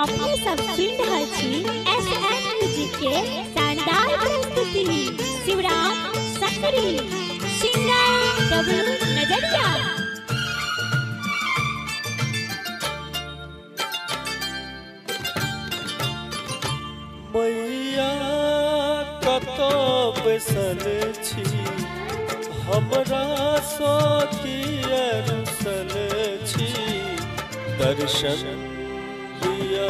अपने सब सुन रहल छी एसएन म्यूजिक के शानदार प्रस्तुति शिवराम सकरी सिंगर डब्लू नजरिया। मैया कतो बैसल छी हमरा सोतिया रुसल छी दर्शन दिया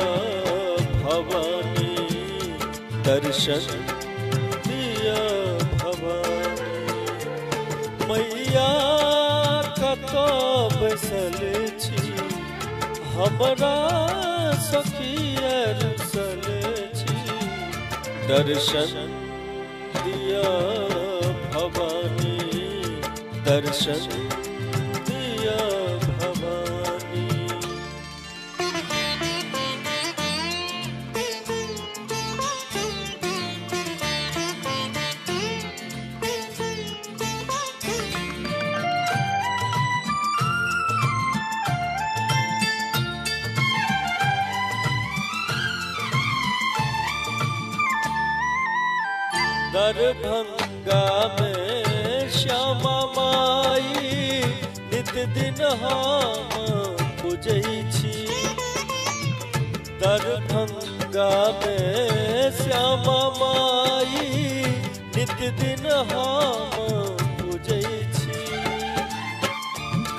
भवानी दर्शन दिया भवानी मैया कतो बैसल छी हमरा सखिया रुसल दर्शन दिया भवानी दर्शन दिया भवानी। दरभंगा में श्यामा माई नित दिन हम पूजै छी दरभंगा में श्यामा माई नित दिन हम पूजै छी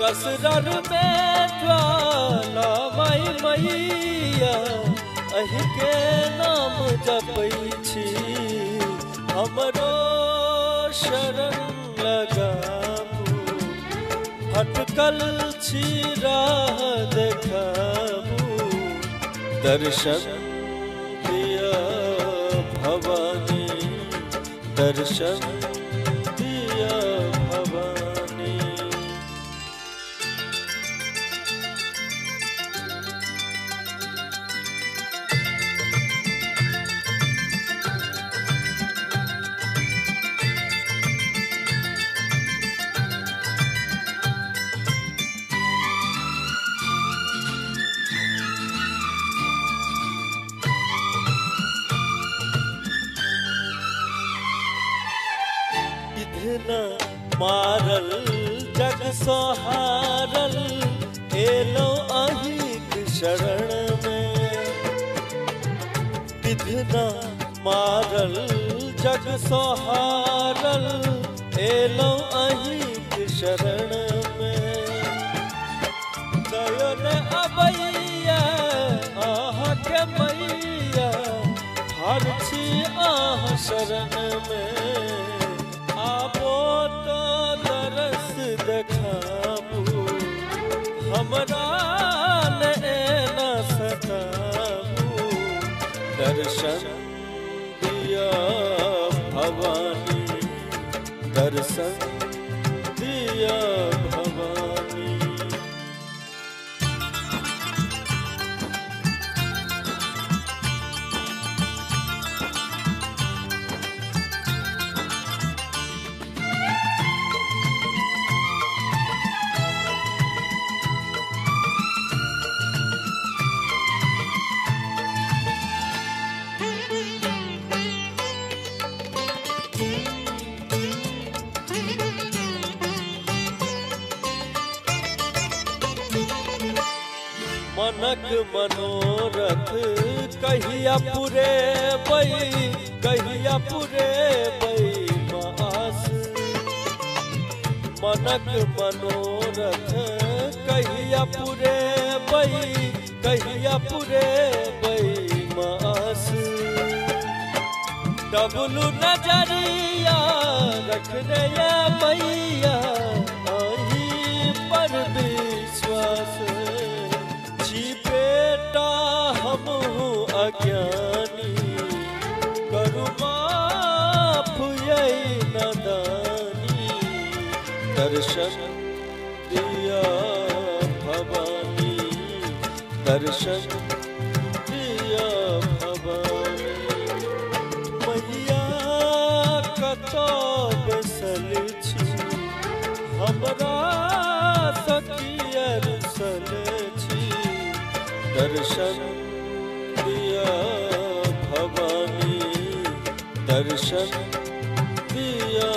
कसरर में ज्वाला माई मैया अहि के नाम जपै छी हमरो शरण लगाबू भटकल छी राह देखाबू दर्शन दिया भवानी दर्शन दिया भवानी। इधना मारल जग सोहारल एलो अहिक शरण में इधना मारल जग सोहारल एलो अहिक शरण में दयन अबैया आहा के मैया हर छी आह शरण में आबो तो तरस देखाबू हमरा ने न सताबू दर्शन दिया भवानी दर्शन दिया भवानी। मनक मनोरथ कहिया पूरे बई कहिया पूरे बई मास मनक मनोरथ कहिया पूरे बई कहिया पूरे बई मास डबलू नजरिया रखने मैया अही पर विश्वास बेटा हम अज्ञानी करू माफ यही नदानी दर्शन दिया भवानी दर्शन दिया भवानी मैया कतो बैसल छी हमरा सखिया रुसल छी दर्शन दिया भवानी दर्शन दिया